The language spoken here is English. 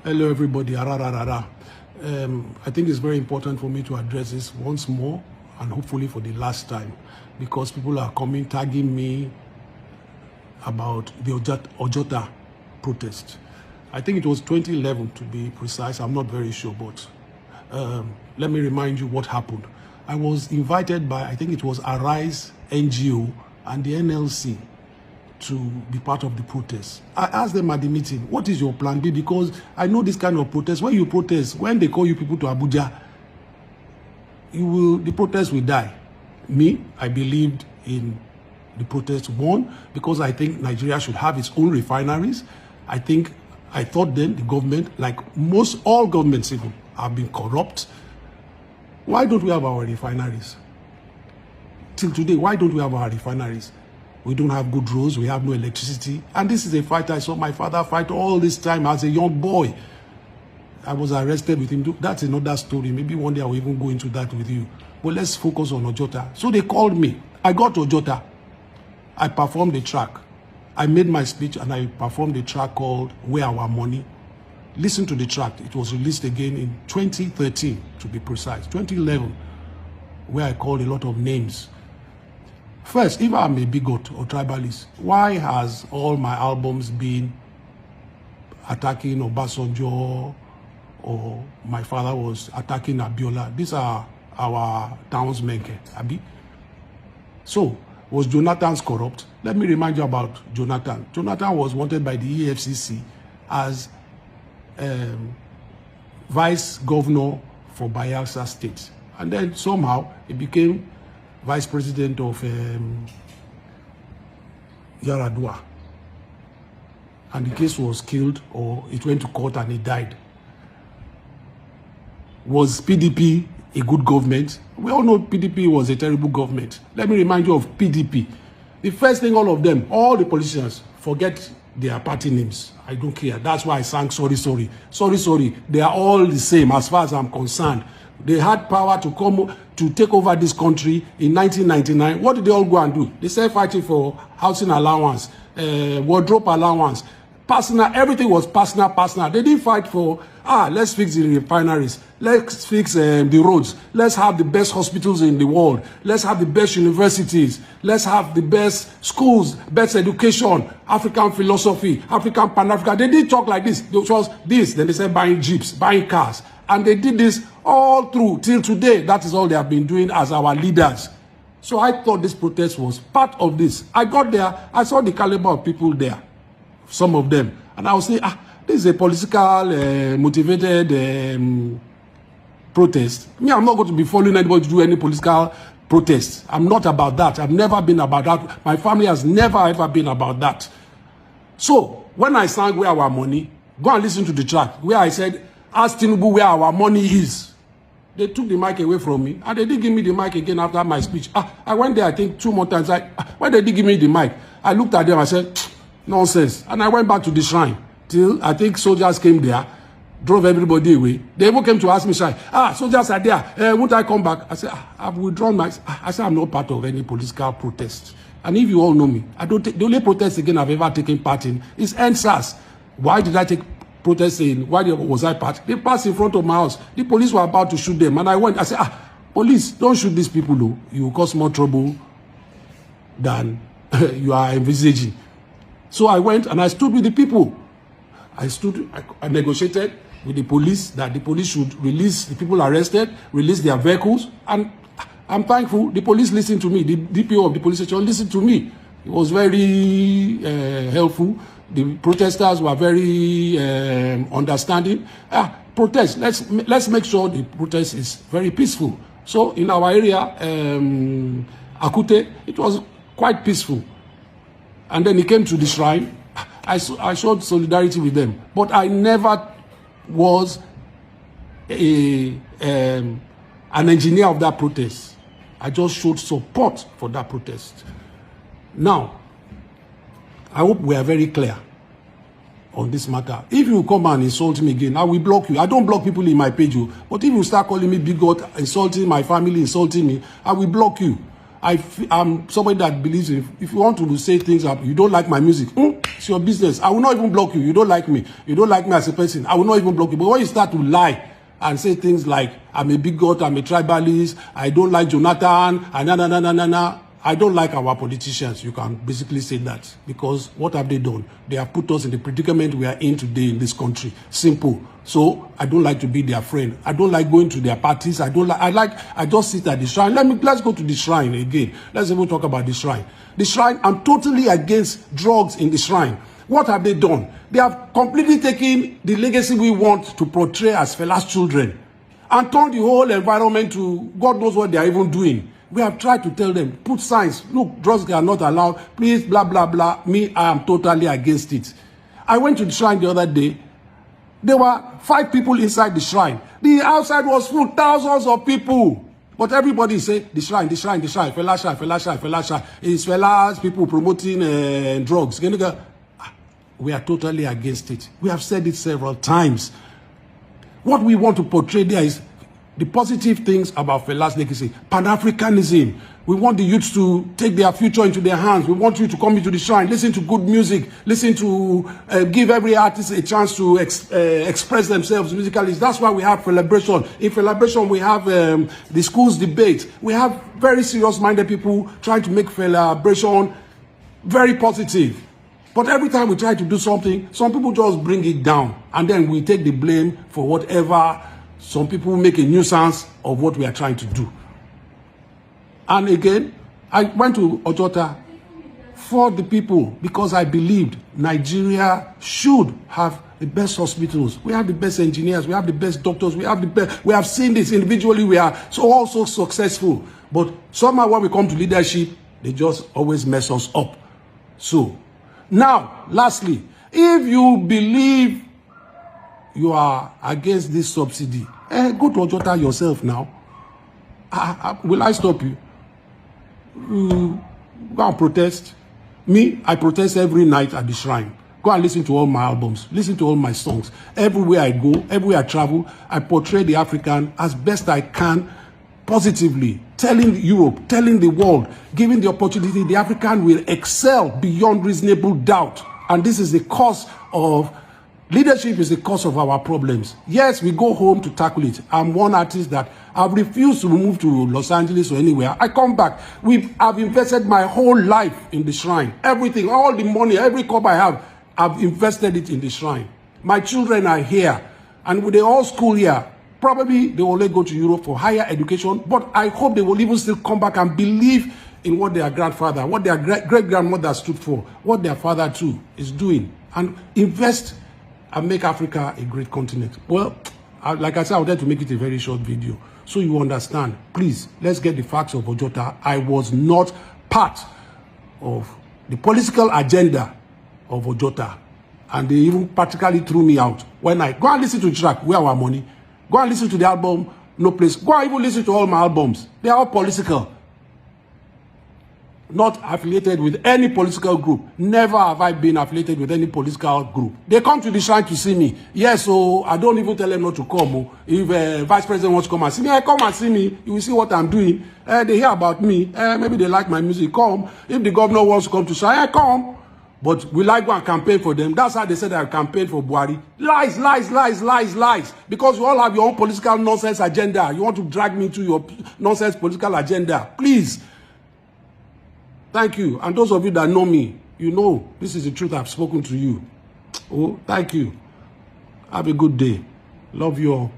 Hello, everybody. I think it's very important for me to address this once more and hopefully for the last time, because people are coming tagging me about the Ojota protest. I think it was 2011 to be precise. I'm not very sure, but let me remind you what happened. I was invited by, I think it was Arise NGO and the NLC to be part of the protest. I asked them at the meeting, what is your plan B? Because I know this kind of protest, when you protest, when they call you people to Abuja, the protest will die. Me, I believed in the protest, one, because I think Nigeria should have its own refineries. I thought then the government, like all governments even, have been corrupt. Why don't we have our refineries? Till today, why don't we have our refineries? We don't have good roads, we have no electricity. And this is a fight I saw my father fight all this time as a young boy. I was arrested with him. That's another story. Maybe one day I will even go into that with you. But let's focus on Ojota. So they called me. I got to Ojota. I performed the track. I made my speech and I performed the track called Where Our Money. Listen to the track. It was released again in 2013, to be precise. 2011, where I called a lot of names. First, if I'm a bigot or tribalist, why has all my albums been attacking Obasanjo, or my father was attacking Abiola? These are our townsmen, Abi. So, was Jonathan corrupt? Let me remind you about Jonathan. Jonathan was wanted by the EFCC as vice governor for Bayelsa State. And then somehow he became vice president of Yaradua. And the case was killed, or it went to court and he died. Was PDP a good government? We all know PDP was a terrible government. Let me remind you of PDP. The first thing, all of them, all the politicians, forget their party names. I don't care. That's why I sang sorry, sorry. Sorry, sorry. They are all the same as far as I'm concerned. They had power to come to take over this country in 1999. What did they all go and do? They started fighting for housing allowance, wardrobe allowance, personal. Everything was personal. They didn't fight for, let's fix the refineries. Let's fix the roads. Let's have the best hospitals in the world. Let's have the best universities. Let's have the best schools, best education, African philosophy, African Pan-African. They didn't talk like this. It was this. Then they said buying jeeps, buying cars. And they did this all through till today. That is all they have been doing as our leaders. So I thought this protest was part of this. I got there. I saw the caliber of people there. Some of them. And I was saying, this is a political motivated protest. Me, I'm not going to be following anybody to do any political protest. I'm not about that. I've never been about that. My family has never ever been about that. So when I sang Where Our Money, go and listen to the track where I said, ask Tinubu where our money is. They took the mic away from me, and they didn't give me the mic again after my speech. I went there, I think, 2 more times. When they did give me the mic, I looked at them, I said, nonsense. And I went back to the shrine till I think soldiers came there, drove everybody away. They even came to ask me, soldiers are there. Won't I come back? I said, I've withdrawn my... I said, I'm not part of any political protest. And if you all know me, the only protest again I've ever taken part in is NSAS. Why did I take protesting? Why was I part? They passed in front of my house. The police were about to shoot them. And I went, I said, police, don't shoot these people, though. You will cause more trouble than you are envisaging. So I went and I stood with the people. I negotiated with the police that the police should release the people arrested, release their vehicles. And I'm thankful the police listened to me. The DPO of the police station listened to me. It was very helpful. The protesters were very understanding. Protest. Let's make sure the protest is very peaceful. So in our area, Akute, it was quite peaceful. And then he came to the shrine. I showed solidarity with them, but I never was an engineer of that protest. I just showed support for that protest. Now, I hope we are very clear on this matter. If you come and insult me again, I will block you. I don't block people in my page, but if you start calling me bigot, insulting my family, insulting me, I will block you. I'm somebody that believes if you want to say things up, you don't like my music, it's your business. I will not even block you. You don't like me. You don't like me as a person. I will not even block you. But when you start to lie and say things like, I'm a bigot, I'm a tribalist, I don't like Jonathan, and I don't like our politicians. You can basically say that, because what have they done? They have put us in the predicament we are in today in this country. Simple. So I don't like to be their friend. I don't like going to their parties. I just sit at the shrine. Let's go to the shrine again. Let's even talk about the shrine. The shrine, I'm totally against drugs in the shrine. What have they done? They have completely taken the legacy we want to portray as Fela's children and turned the whole environment to God knows what they are even doing. We have tried to tell them, put signs, look, drugs are not allowed, please, blah, blah, blah. Me, I am totally against it. I went to the shrine the other day. There were 5 people inside the shrine. The outside was full, thousands of people. But everybody say, the shrine, Fela shrine. It's Fela's people promoting drugs. We are totally against it. We have said it several times. What we want to portray there is the positive things about Fela's legacy. Pan-Africanism. We want the youths to take their future into their hands. We want you to come into the shrine, listen to good music, listen to give every artist a chance to express themselves musically. That's why we have celebration. In celebration, we have the schools debate. We have very serious-minded people trying to make celebration very positive. But every time we try to do something, some people just bring it down, and then we take the blame for whatever. Some people make a nuisance of what we are trying to do. And again, I went to Ojota for the people because I believed Nigeria should have the best hospitals. We have the best engineers. We have the best doctors. We have the best. We have seen this individually. We are so successful. But somehow when we come to leadership, they just always mess us up. So now, lastly, if you believe you are against this subsidy, go to Ojota yourself now. Will I stop you? Go and protest. Me, I protest every night at the shrine. Go and listen to all my albums. Listen to all my songs. Everywhere I go, everywhere I travel, I portray the African as best I can, positively, telling Europe, telling the world, giving the opportunity, the African will excel beyond reasonable doubt. And this is the cause of leadership, is the cause of our problems. Yes, we go home to tackle it. I'm one artist that I've refused to move to Los Angeles or anywhere. I come back. I've invested my whole life in the shrine. Everything, all the money, every cup I have, I've invested it in the shrine. My children are here, and with the all school here, probably they will only go to Europe for higher education, but I hope they will even still come back and believe in what their grandfather, what their great-grandmother stood for, what their father too is doing, and invest and make Africa a great continent. Well, like I said, I wanted to make it a very short video so you understand. Please, let's get the facts of Ojota. I was not part of the political agenda of Ojota, and they even practically threw me out. When I go and listen to the track, Where Our Money, go and listen to the album, No Place, go and even listen to all my albums. They are all political. Not affiliated with any political group. Never have I been affiliated with any political group. They come to the shrine to see me. Yes, so I don't even tell them not to come. If Vice President wants to come and see me, I come and see me. You will see what I'm doing. They hear about me. Maybe they like my music. Come. If the governor wants to come to shrine, I come. But will I go and campaign for them? That's how they said I campaigned for Buhari. Lies, lies, lies, lies, lies. Because you all have your own political nonsense agenda. You want to drag me into your nonsense political agenda. Please. Thank you. And those of you that know me, you know this is the truth. I've spoken to you. Oh, thank you. Have a good day. Love you all.